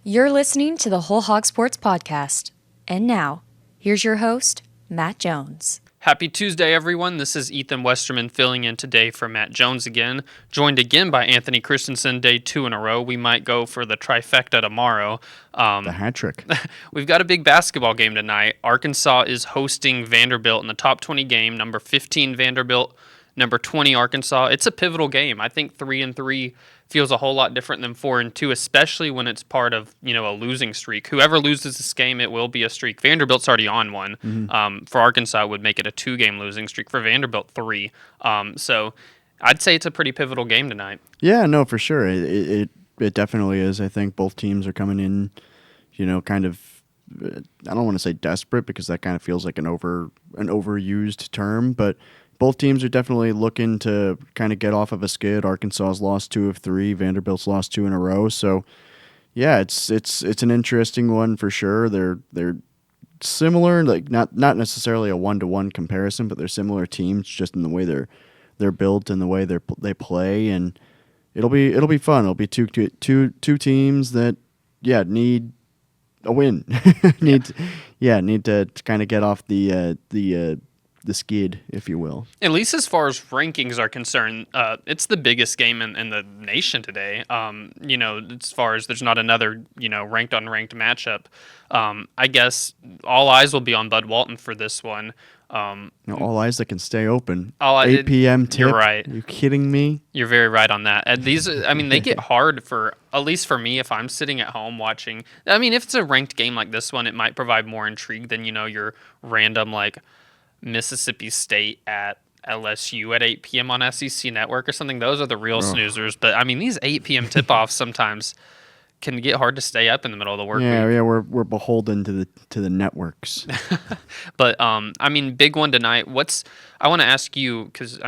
You're listening to the Whole Hog Sports Podcast. And now, here's your host, Matt Jones. Happy Tuesday, everyone. This is Ethan Westerman filling in today for Matt Jones again, joined again by Anthony Kristensen, day 2 in a row. We might go for the trifecta tomorrow. The hat trick. We've got a big basketball game tonight. Arkansas is hosting Vanderbilt in the top 20 game, number 15 Vanderbilt, number 20 Arkansas. It's a pivotal game. I think 3-3 feels a whole lot different than 4-2, especially when it's part of, a losing streak. Whoever loses this game, it will be a streak. Vanderbilt's already on one. For Arkansas, it would make it a 2-game losing streak. For Vanderbilt, 3. So I'd say it's a pretty pivotal game tonight. Yeah, no, for sure. It definitely is. I think both teams are coming in, kind of, I don't want to say desperate because that kind of feels like an overused term, but both teams are definitely looking to kind of get off of a skid. Arkansas's lost 2 of 3. Vanderbilt's lost 2 in a row. So, yeah, it's an interesting one for sure. They're similar, like not necessarily a 1-to-1 comparison, but they're similar teams just in the way they're built and the way they play, and it'll be fun. It'll be two teams that need a win. need to kind of get off the skid, if you will. At least as far as rankings are concerned, it's the biggest game in the nation today. As far as there's not another, ranked on ranked matchup. I guess all eyes will be on Bud Walton for this one. All eyes that can stay open. 8 p.m. tip. You're right. Are you kidding me? You're very right on that. And they get hard for, at least for me, if I'm sitting at home watching. If it's a ranked game like this one, it might provide more intrigue than, your random, Mississippi State at LSU at 8 p.m. on SEC Network or something. Those are the real snoozers. But, these 8 p.m. tip-offs sometimes can get hard to stay up in the middle of the work week. Yeah, we're beholden to the networks. But, big one tonight. I want to ask you, because,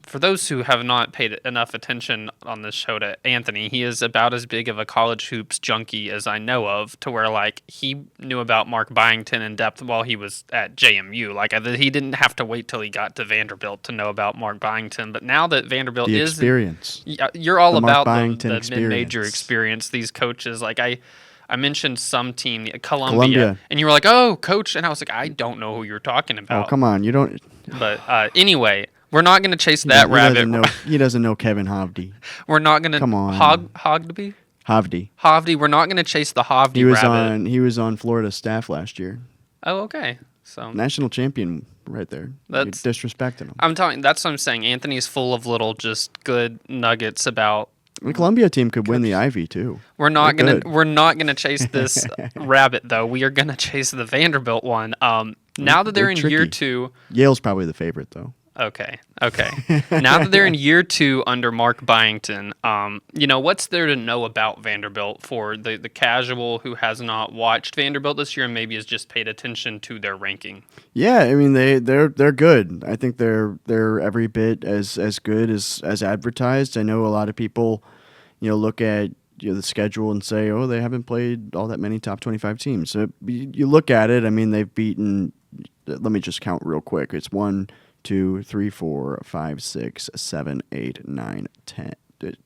for those who have not paid enough attention on this show to Anthony, he is about as big of a college hoops junkie as I know of, to where, he knew about Mark Byington in depth while he was at JMU. He didn't have to wait till he got to Vanderbilt to know about Mark Byington. But now that Vanderbilt the is... experience. You're all about the mid-major experience, these coaches. I mentioned some team, Columbia, and you were like, oh, coach. And I was like, I don't know who you're talking about. Oh, come on. You don't... But anyway... We're not going to chase that rabbit. He doesn't know Kevin Hovde. We're not going to... Come on. Hovde? Hovde. We're not going to chase the Hovde rabbit. He was on Florida's staff last year. Oh, okay. So national champion right there. You're disrespecting him. That's what I'm saying. Anthony's full of little just good nuggets about... The Columbia team could win the Ivy, too. We're not gonna chase this rabbit, though. We are going to chase the Vanderbilt one. Now that they're in tricky. year 2... Yale's probably the favorite, though. Okay. Now that they're in year 2 under Mark Byington, what's there to know about Vanderbilt for the casual who has not watched Vanderbilt this year and maybe has just paid attention to their ranking? Yeah, they're good. I think they're every bit as good as advertised. I know a lot of people, look at the schedule and say, oh, they haven't played all that many top 25 teams. So you look at it. They've beaten. Let me just count real quick. It's 1, 2, 3, 4, 5, 6, 7, 8, 9, 10.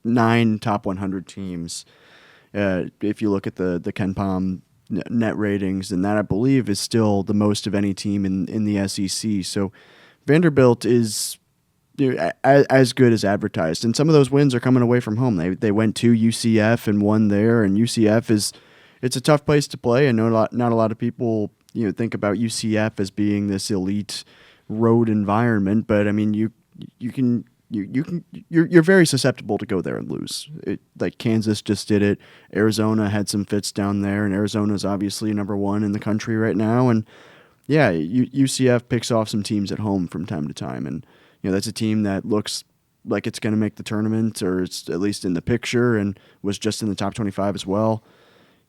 9 top 100 teams. If you look at the KenPom net ratings, and that I believe is still the most of any team in the SEC. So Vanderbilt is as good as advertised, and some of those wins are coming away from home. They went to UCF and won there, and UCF it's a tough place to play. I know not a lot of people think about UCF as being this elite road environment, but you're very susceptible to go there and lose. Like Kansas just did it. Arizona had some fits down there, and Arizona's obviously number 1 in the country right now. And yeah, UCF picks off some teams at home from time to time, and that's a team that looks like it's going to make the tournament, or it's at least in the picture, and was just in the top 25 as well.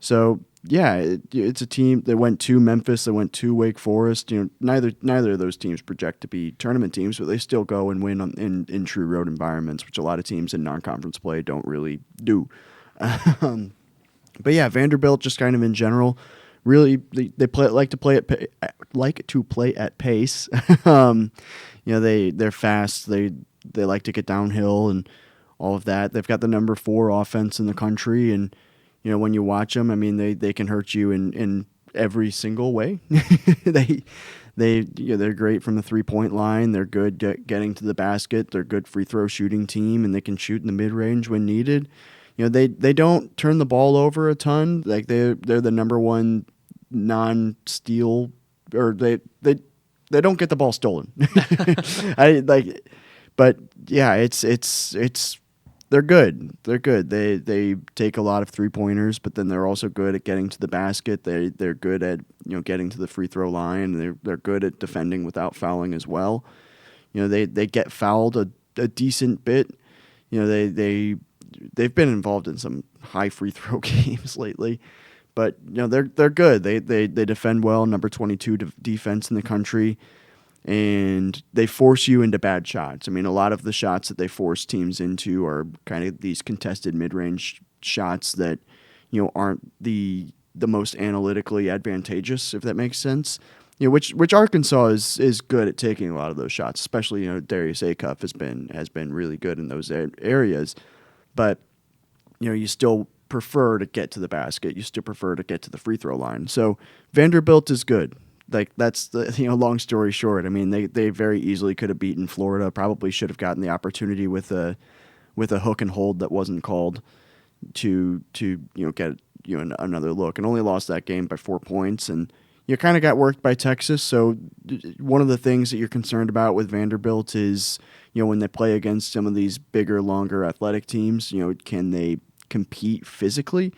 So yeah, it's a team that went to Memphis, that went to Wake Forest. Neither of those teams project to be tournament teams, but they still go and win in true road environments, which a lot of teams in non-conference play don't really do. But yeah, Vanderbilt just kind of in general, really they like to play at pace. They're fast. They like to get downhill and all of that. They've got the number 4 offense in the country, and when you watch them, I mean, they can hurt you in every single way. They're great from the 3-point line. They're good getting to the basket. They're a good free throw shooting team, and they can shoot in the mid range when needed. They don't turn the ball over a ton. Like they're the number one non-steal, or they don't get the ball stolen. But yeah, it's they're good. They're good. They take a lot of 3-pointers, but then they're also good at getting to the basket. They're good at getting to the free throw line. They're good at defending without fouling as well. They get fouled a decent bit. They've been involved in some high free throw games lately, but they're good. They defend well. Number 22 defense in the country. And they force you into bad shots. I mean, a lot of the shots that they force teams into are kind of these contested mid-range shots that, aren't the most analytically advantageous, if that makes sense. Which Arkansas is good at taking a lot of those shots, especially Darius Acuff has been really good in those areas, but you still prefer to get to the basket. You still prefer to get to the free throw line. So Vanderbilt is good. Like that's the long story short. I mean, they very easily could have beaten Florida. Probably should have gotten the opportunity with a hook and hold that wasn't called to get another look, and only lost that game by 4 points. And you kind of got worked by Texas. So one of the things that you're concerned about with Vanderbilt is when they play against some of these bigger, longer, athletic teams, can they compete physically?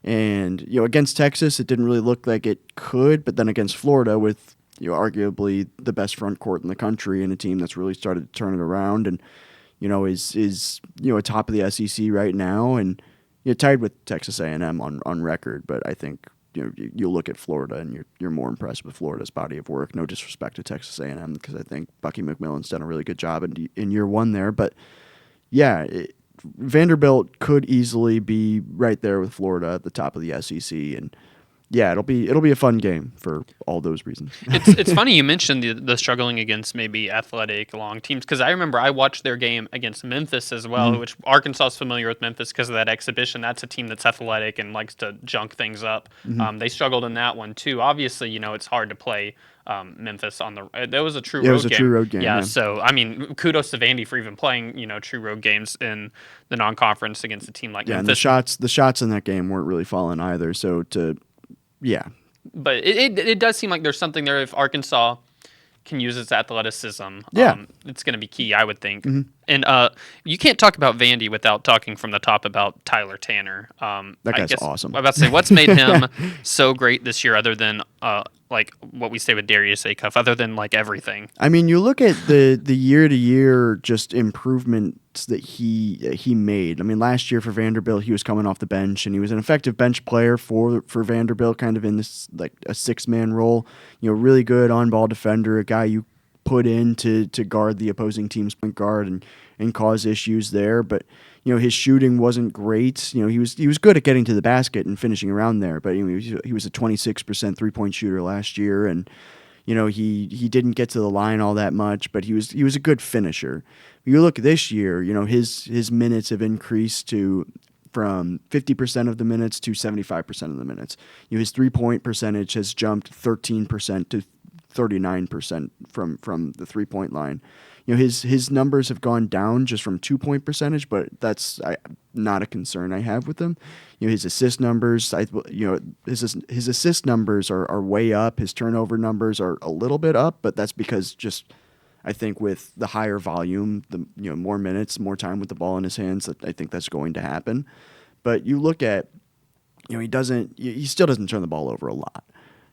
And against Texas, it didn't really look like it could, but then against Florida, with arguably the best front court in the country and a team that's really started to turn it around, and is atop of the SEC right now, and tied with Texas A&M on record. But I think you look at Florida and you're more impressed with Florida's body of work. No disrespect to Texas A&M, because I think Bucky McMillan's done a really good job in year one there, but yeah. Vanderbilt could easily be right there with Florida at the top of the SEC, and yeah, it'll be a fun game for all those reasons. It's funny you mentioned the struggling against maybe athletic long teams, because I remember I watched their game against Memphis as well, which Arkansas is familiar with Memphis because of that exhibition. That's a team that's athletic and likes to junk things up. They struggled in that one too. Obviously, it's hard to play Memphis on the. That was a true road game. It was a true road game. Yeah, so I mean, kudos to Vandy for even playing true road games in the non-conference against a team like Memphis. And the shots in that game weren't really falling either. So yeah. But it does seem like there's something there if Arkansas can use its athleticism. Yeah. It's going to be key, I would think. And you can't talk about Vandy without talking from the top about Tyler Tanner. That guy's awesome. I'm about to say, what's made him so great this year, other than like what we say with Darius Acuff, other than like everything? I mean, you look at the year-to-year just improvements that he made. I mean, last year for Vanderbilt, he was coming off the bench, and he was an effective bench player for Vanderbilt, kind of in this like a 6-man role. Really good on-ball defender, a guy you put in to guard the opposing team's point guard and cause issues there. But his shooting wasn't great. He was good at getting to the basket and finishing around there. But he was a 26% 3-point shooter last year, and he didn't get to the line all that much. But he was a good finisher. You look this year, his minutes have increased from 50% of the minutes to 75% of the minutes. His 3-point percentage has jumped 13% to 39% from the 3-point line. His numbers have gone down just from 2-point percentage, but that's not a concern I have with him. His assist numbers, his assist numbers are way up. His turnover numbers are a little bit up, but that's because just I think with the higher volume, the more minutes, more time with the ball in his hands, I think that's going to happen. But you look at, he still doesn't turn the ball over a lot.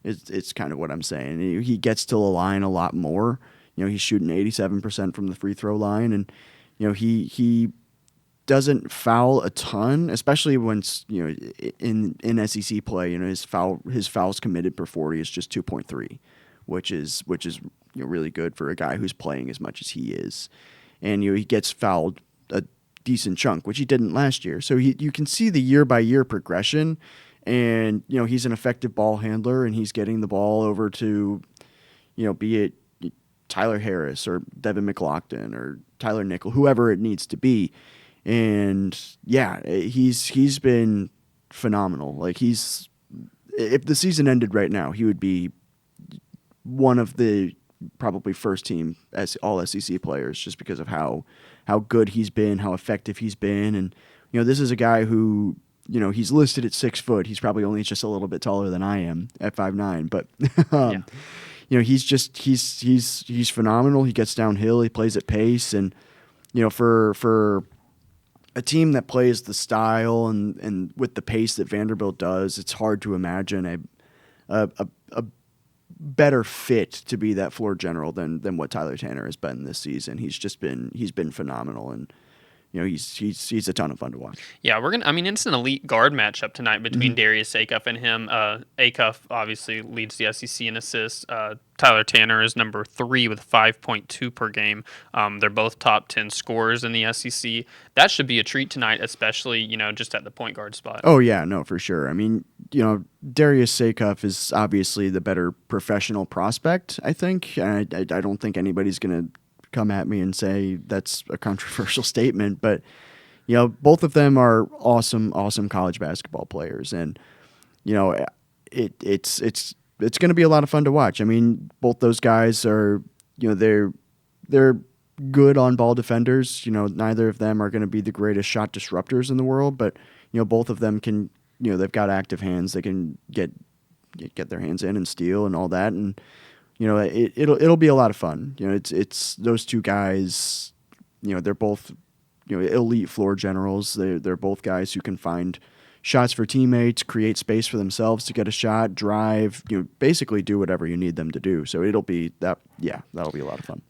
It's kind of what I'm saying. He gets to the line a lot more. He's shooting 87% from the free throw line, and he doesn't foul a ton, especially when in SEC play. His fouls committed per 40 is just 2.3, which is really good for a guy who's playing as much as he is. And he gets fouled a decent chunk, which he didn't last year. So you can see the year by year progression. And, he's an effective ball handler, and he's getting the ball over to, be it Tyler Harris or Devin McLaughlin or Tyler Nickel, whoever it needs to be. And, yeah, he's been phenomenal. Like if the season ended right now, he would be one of the probably first team as all SEC players just because of how good he's been, how effective he's been. And, this is a guy who, he's listed at 6 foot. He's probably only just a little bit taller than I am at 5'9", but, he's phenomenal. He gets downhill. He plays at pace. And, for a team that plays the style and with the pace that Vanderbilt does, it's hard to imagine a better fit to be that floor general than what Tyler Tanner has been this season. He's been phenomenal, and he's a ton of fun to watch. Yeah, it's an elite guard matchup tonight between Darius Acuff and him. Acuff obviously leads the SEC in assists. Tyler Tanner is number 3 with 5.2 per game. They're both top 10 scorers in the SEC. That should be a treat tonight, especially, just at the point guard spot. Oh, yeah, no, for sure. I mean, Darius Acuff is obviously the better professional prospect, I think. I don't think anybody's going to come at me and say that's a controversial statement, but, both of them are awesome college basketball players. And, it's going to be a lot of fun to watch. I mean, both those guys are, they're good on ball defenders. Neither of them are going to be the greatest shot disruptors in the world, but both of them can, they've got active hands. They can get their hands in and steal and all that. And, it'll be a lot of fun. It's those two guys, they're both, elite floor generals. They're both guys who can find shots for teammates, create space for themselves to get a shot, drive, basically do whatever you need them to do. So that'll be a lot of fun.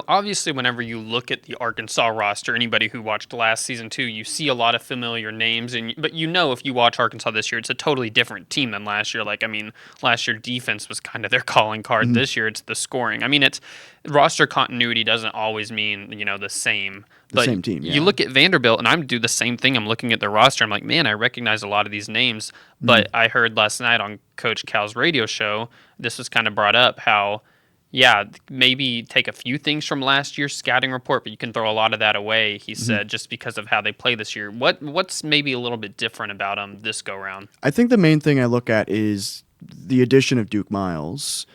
Obviously, whenever you look at the Arkansas roster, anybody who watched last season too, you see a lot of familiar names. But if you watch Arkansas this year, it's a totally different team than last year. Last year defense was kind of their calling card. Mm-hmm. This year it's the scoring. It's roster continuity doesn't always mean the same. The same team. Yeah. You look at Vanderbilt, and I do the same thing. I'm looking at their roster. I'm like, man, I recognize a lot of these names. But I heard last night on Coach Cal's radio show, this was kind of brought up how. Yeah, maybe take a few things from last year's scouting report, but you can throw a lot of that away, he said, just because of how they play this year. What's maybe a little bit different about them this go-round? I think the main thing I look at is the addition of Duke Miles.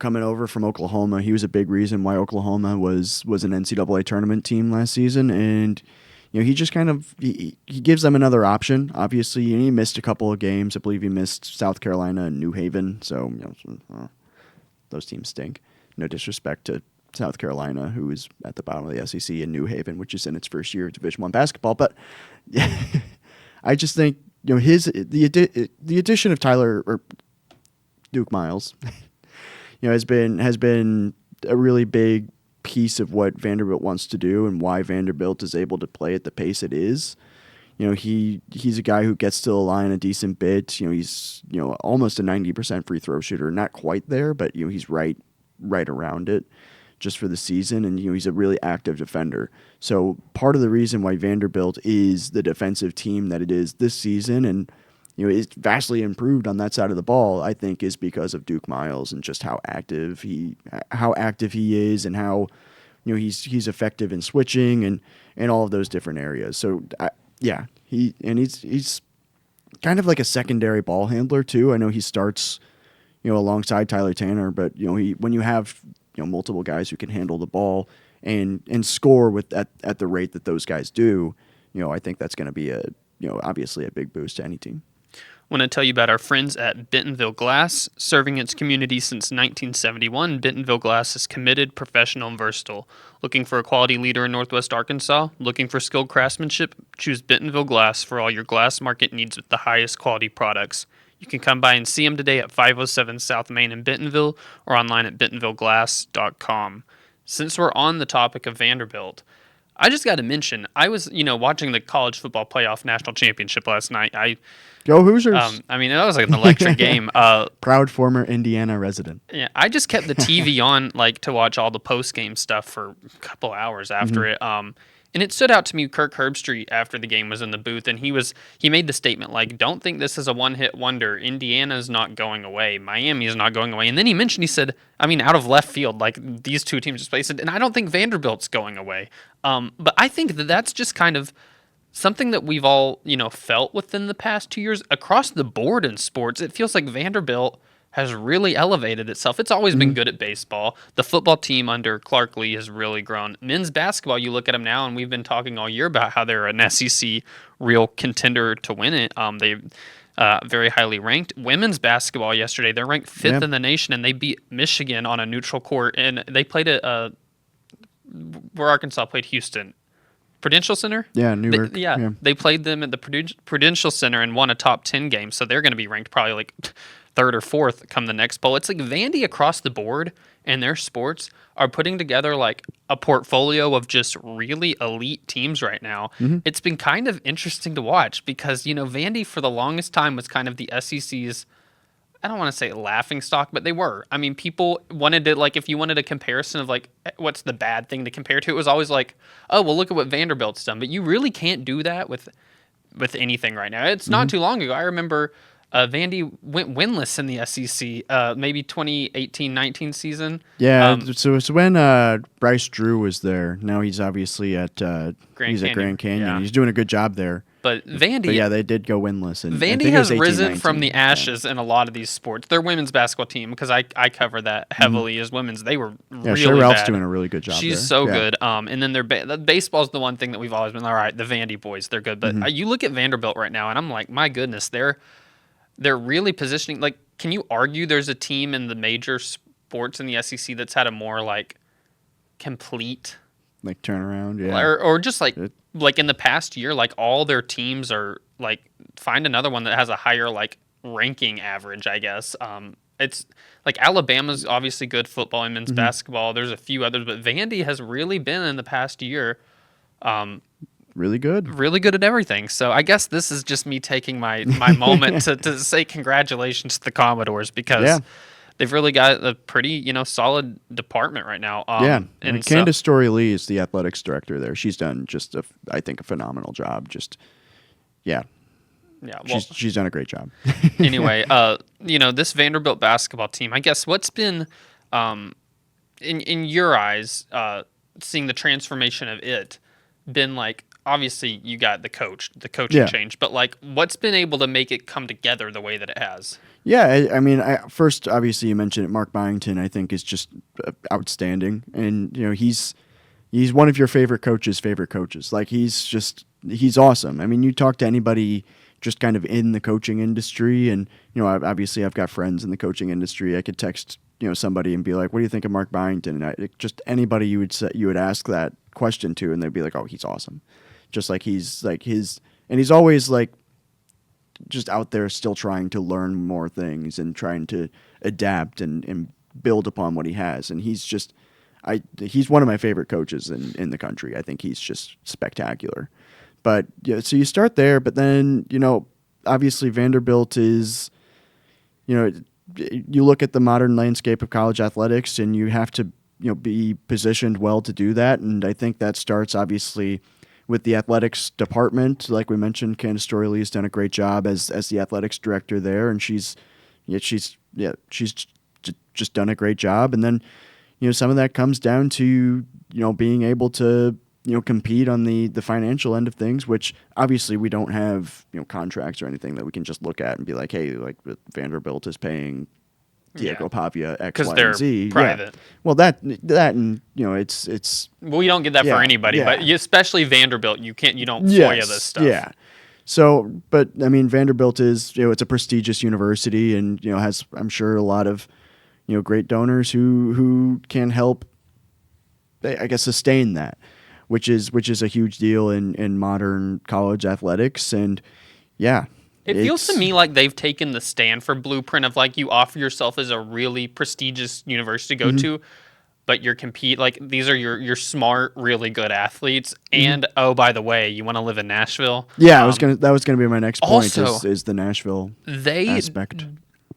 Coming over from Oklahoma, he was a big reason why Oklahoma was an NCAA tournament team last season, and he just kind of he gives them another option. Obviously, he missed a couple of games. I believe he missed South Carolina and New Haven, so those teams stink. No disrespect to South Carolina, who is at the bottom of the SEC, and New Haven, which is in its first year of Division I basketball. But I just think the addition of Tyler or Duke Miles, has been a really big piece of what Vanderbilt wants to do and why Vanderbilt is able to play at the pace it is. He's a guy who gets to the line a decent bit. He's almost a 90% free throw shooter, not quite there, but he's right around it just for the season, and he's a really active defender. So part of the reason why Vanderbilt is the defensive team that it is this season, and is vastly improved on that side of the ball, I think, is because of Duke Miles and just how active he is, and how he's effective in switching and all of those different areas. So he's kind of like a secondary ball handler too. I know he starts alongside Tyler Tanner, but when you have multiple guys who can handle the ball and score at the rate that those guys do, I think that's going to be obviously a big boost to any team. Want to tell you about our friends at Bentonville Glass. Serving its community since 1971, Bentonville Glass is committed, professional, and versatile. Looking for a quality leader in Northwest Arkansas? Looking for skilled craftsmanship? Choose Bentonville Glass for all your glass market needs with the highest quality products. You can come by and see them today at 507 South Main in Bentonville or online at bentonvilleglass.com. Since we're on the topic of Vanderbilt, I just got to mention, I was, watching the college football playoff national championship last night. Go Hoosiers! That was like an electric game. Proud former Indiana resident. Yeah, I just kept the TV on to watch all the post game stuff for a couple hours after it. And it stood out to me, Kirk Herbstreit, after the game was in the booth, and he made the statement, don't think this is a one-hit wonder. Indiana's not going away. Miami is not going away. And then he said, out of left field, these two teams just played, and I don't think Vanderbilt's going away. But I think that's just kind of something that we've all, felt within the past 2 years across the board in sports. It feels like Vanderbilt has really elevated itself. It's always been good at baseball. The football team under Clark Lee has really grown. Men's basketball, you look at them now, and we've been talking all year about how they're an SEC real contender to win it. They very highly ranked. Women's basketball yesterday, they're ranked fifth in the nation, and they beat Michigan on a neutral court. And they played at where Arkansas played Houston. Prudential Center? Yeah, Newark. They played them at the Prudential Center and won a top 10 game, so they're going to be ranked probably like third or fourth come the next poll. It's like Vandy across the board and their sports are putting together like a portfolio of just really elite teams right now. It's been kind of interesting to watch because, Vandy for the longest time was kind of the SEC's, I don't want to say laughing stock, but they were. I mean, people wanted to, like, if you wanted a comparison of, like, what's the bad thing to compare to, it was always like, oh, well, look at what Vanderbilt's done. But you really can't do that with anything right now. It's not too long ago. I remember Vandy went winless in the SEC, maybe 2018-19 season. Yeah, so it's when Bryce Drew was there. Now he's obviously at Grand Canyon. Yeah. He's doing a good job there. But Vandy, yeah, they did go winless. And Vandy has risen from the ashes in a lot of these sports. Their women's basketball team, because I cover that heavily as women's, they were really Sherry Ralph's bad. doing a really good job. She's so good. And then the baseball's the one thing that we've always been all right. The Vandy boys, they're good. But you look at Vanderbilt right now, and I'm like, my goodness, they're really positioning. Like, can you argue there's a team in the major sports in the SEC that's had a more like complete like turnaround, yeah, or just like in the past year, like all their teams are like find another one that has a higher like ranking average, I guess. It's like Alabama's obviously good football and men's basketball. There's a few others, but Vandy has really been in the past year really good at everything. So I guess this is just me taking my moment to say congratulations to the Commodores because they've really got a pretty, solid department right now. And Candace Story Lee is the athletics director there. She's done just I think a phenomenal job. Well, she's done a great job. Anyway, this Vanderbilt basketball team, I guess what's been in your eyes, seeing the transformation of it, been like, obviously you got the coaching change, but like what's been able to make it come together the way that it has? Yeah, I mean, first, obviously, you mentioned it. Mark Byington, I think, is just outstanding, and he's one of your favorite coaches. Like he's awesome. I mean, you talk to anybody just kind of in the coaching industry, and obviously, I've got friends in the coaching industry. I could text somebody and be like, "What do you think of Mark Byington?" And just anybody you would ask that question to, and they'd be like, "Oh, he's awesome." Just like he's always like just out there still trying to learn more things and trying to adapt and build upon what he has. And he's one of my favorite coaches in the country. I think he's just spectacular. But so you start there, but then, obviously Vanderbilt is, you look at the modern landscape of college athletics and you have to, be positioned well to do that. And I think that starts obviously with the athletics department. Like we mentioned, Candace Story Lee has done a great job as the athletics director there, and she's just done a great job. And then, some of that comes down to, being able to, compete on the financial end of things, which obviously we don't have, contracts or anything that we can just look at and be like, hey, like Vanderbilt is paying Diego Pavia X, Y, and Z. Private. Yeah. Well, that and it's. Well, you don't get that for anybody, but especially Vanderbilt, you don't FOIA this stuff. Yeah. So, but I mean, Vanderbilt is it's a prestigious university, and has, I'm sure, a lot of great donors who can help, I guess, sustain that, which is a huge deal in modern college athletics, and It feels to me like they've taken the Stanford blueprint of like you offer yourself as a really prestigious university to go to, but you're like these are your smart, really good athletes. And oh, by the way, you want to live in Nashville? Yeah, that was gonna be my next point. Also, is the Nashville aspect.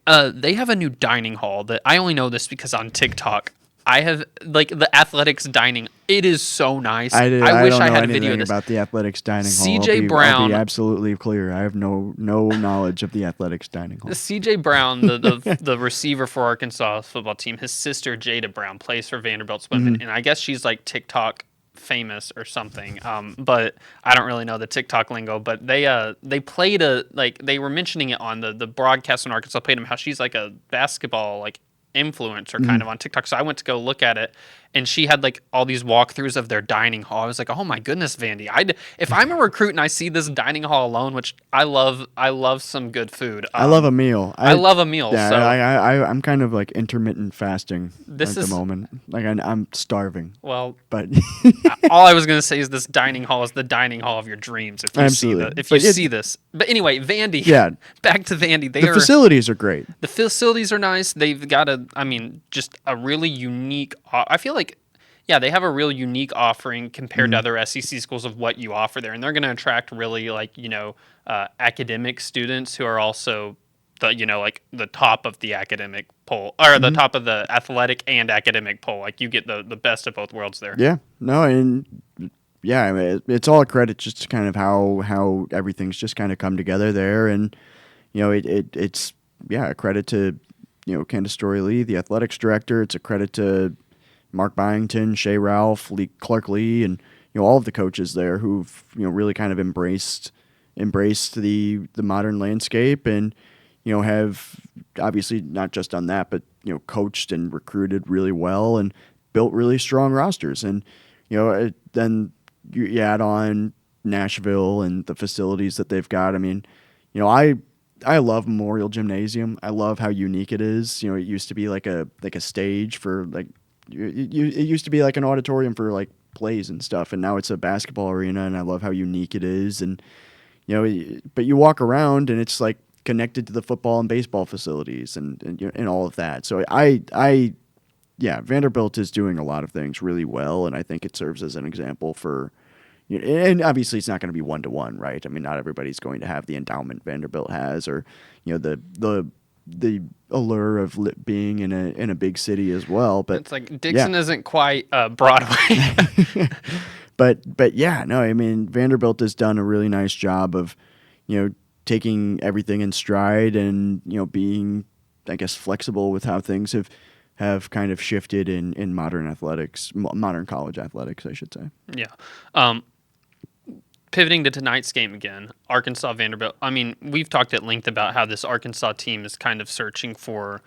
They have a new dining hall that I only know this because on TikTok. I have like the athletics dining. It is so nice. I wish I had a video of this. About the athletics dining hall. CJ Brown. I'll be absolutely clear. I have no knowledge of the athletics dining hall. CJ Brown, the receiver for Arkansas football team, his sister Jada Brown plays for Vanderbilt's women, and I guess she's like TikTok famous or something. But I don't really know the TikTok lingo. But they played they were mentioning it on the broadcast when Arkansas played them, how she's like a basketball influencer kind of on TikTok. So I went to go look at it, and she had all these walkthroughs of their dining hall. I was like, oh my goodness, Vandy. If I'm a recruit and I see this dining hall alone, which I love some good food. I love a meal. I love a meal. Yeah, So I'm kind of intermittent fasting at the moment. I'm starving. Well, but all I was gonna say is this dining hall is the dining hall of your dreams. If you Absolutely. see this. But anyway, Vandy. Yeah. Back to Vandy. The facilities are great. The facilities are nice. They've got just a really unique. I feel like, yeah, they have a real unique offering compared to other SEC schools of what you offer there, and they're going to attract really academic students who are also the top of the academic poll, or the top of the athletic and academic poll. You get the best of both worlds there. Yeah. No, and yeah, I mean, it's all a credit just to kind of how everything's just kind of come together there, and it's a credit to Candace Story-Lee, the athletics director. It's a credit to Mark Byington, Shea Ralph, Clark Lee, and all of the coaches there who've really kind of embraced the modern landscape, and have obviously not just done that, but coached and recruited really well and built really strong rosters. And then you add on Nashville and the facilities that they've got. I mean, I love Memorial Gymnasium. I love how unique it is. It used to be like a stage for it used to be like an auditorium for plays and stuff, and now it's a basketball arena, and I love how unique it is. And but you walk around and it's connected to the football and baseball facilities and all of that. So Vanderbilt is doing a lot of things really well, and I think it serves as an example for. And obviously, it's not going to be 1-to-1, right? I mean, not everybody's going to have the endowment Vanderbilt has, or the allure of being in a big city as well. But it's Dixon isn't quite Broadway. but yeah, no, I mean, Vanderbilt has done a really nice job of taking everything in stride and being, I guess, flexible with how things have kind of shifted in modern athletics, modern college athletics, I should say. Yeah. Pivoting to tonight's game again, Arkansas Vanderbilt. I mean, we've talked at length about how this Arkansas team is kind of searching for,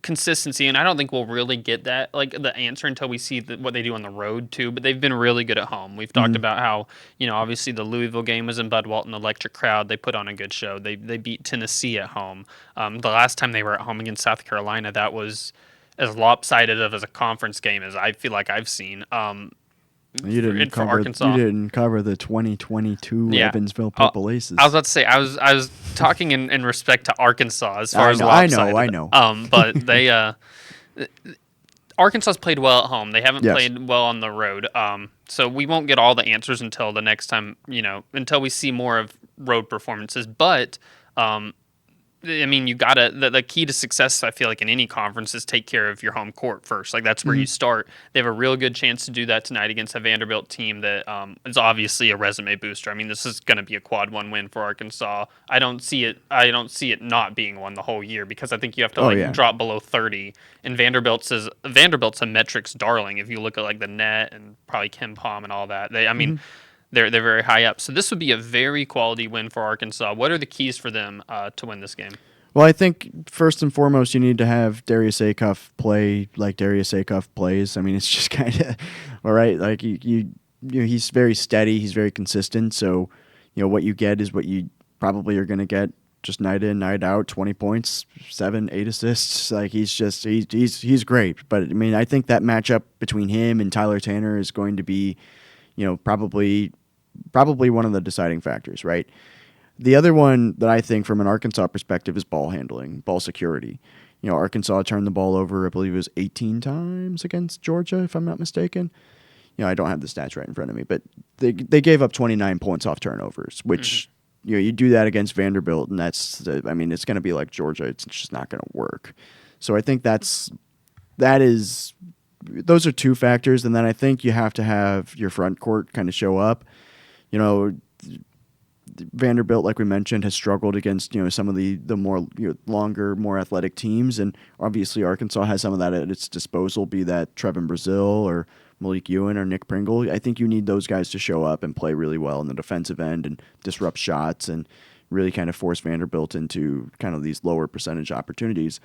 consistency, and I don't think we'll really get that the answer until we see what they do on the road too. But they've been really good at home. We've talked about how obviously the Louisville game was in Bud Walton, electric crowd. They put on a good show. They beat Tennessee at home. The last time they were at home against South Carolina, that was as lopsided as a conference game as I feel like I've seen. You didn't cover the 2022 Evansville Purple Aces. I was about to say I was talking in respect to Arkansas as far as lopsided. I know. But they Arkansas's played well at home. They haven't played well on the road. So we won't get all the answers until the next time. Until we see more of road performances. But I mean, you gotta. The key to success, I feel like, in any conference is take care of your home court first. That's where you start. They have a real good chance to do that tonight against a Vanderbilt team that is obviously a resume booster. I mean, this is going to be a quad one win for Arkansas. I don't see it not being one the whole year, because I think you have to drop below 30. And Vanderbilt's a metrics darling. If you look at the net and probably Ken Pom and all that, They're very high up. So this would be a very quality win for Arkansas. What are the keys for them to win this game? Well, I think first and foremost, you need to have Darius Acuff play like Darius Acuff plays. I mean, it's just kind of all right. He's very steady. He's very consistent. So, what you get is what you probably are going to get just night in, night out. 20 points, 7, 8 assists. He's great. But I mean, I think that matchup between him and Tyler Tanner is going to be, probably one of the deciding factors, right? The other one that I think from an Arkansas perspective is ball handling, ball security. Arkansas turned the ball over, I believe it was 18 times against Georgia, if I'm not mistaken. I don't have the stats right in front of me, but they gave up 29 points off turnovers, which, you do that against Vanderbilt, and it's going to be like Georgia. It's just not going to work. So I think those are two factors, and then I think you have to have your front court kind of show up. Vanderbilt, like we mentioned, has struggled against some of the more longer, more athletic teams, and obviously Arkansas has some of that at its disposal. Be that Trevin Brazil or Malik Ewan or Nick Pringle. I think you need those guys to show up and play really well in the defensive end and disrupt shots and really kind of force Vanderbilt into kind of these lower percentage opportunities.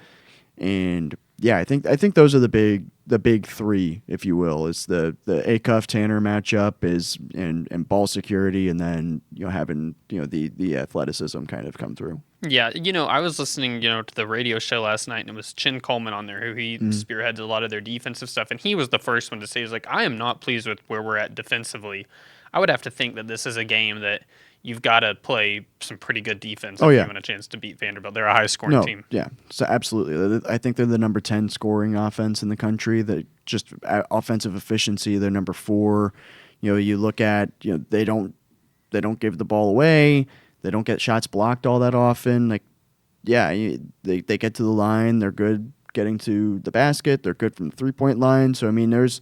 And yeah, I think those are the big three, if you will, is the Acuff Tanner matchup is and ball security, and then having the athleticism kind of come through. Yeah, I was listening, to the radio show last night, and it was Chin Coleman on there, who he spearheads a lot of their defensive stuff, and he was the first one to say, he's like, I am not pleased with where we're at defensively. I would have to think that this is a game that you've got to play some pretty good defense if you want a chance to beat Vanderbilt. They're a high-scoring team. Yeah, so absolutely. I think they're the number 10 scoring offense in the country. That just offensive efficiency, they're number 4. You look at they don't give the ball away. They don't get shots blocked all that often. They get to the line. They're good getting to the basket. They're good from the 3-point line. So I mean, there's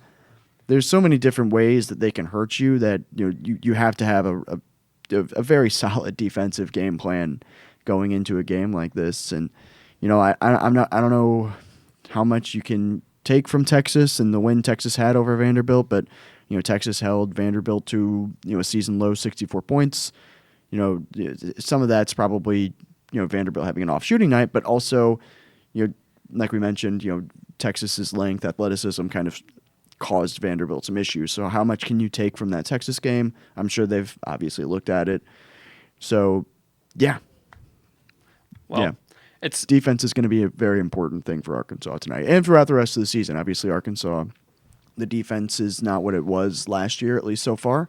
so many different ways that they can hurt you that you have to have a very solid defensive game plan going into a game like this. And I don't know how much you can take from Texas and the win Texas had over Vanderbilt, but Texas held Vanderbilt to a season low 64 points. Some of that's probably Vanderbilt having an off shooting night, but also like we mentioned, Texas's length, athleticism kind of caused Vanderbilt some issues. So how much can you take from that Texas game? I'm sure they've obviously looked at it. So, yeah. Well, defense is going to be a very important thing for Arkansas tonight and throughout the rest of the season. Obviously, Arkansas, the defense is not what it was last year, at least so far.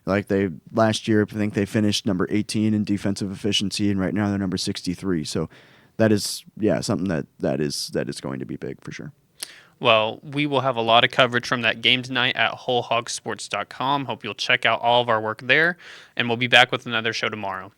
Last year, I think they finished number 18 in defensive efficiency, and right now they're number 63. So that is, something that is going to be big for sure. Well, we will have a lot of coverage from that game tonight at wholehogsports.com. Hope you'll check out all of our work there, and we'll be back with another show tomorrow.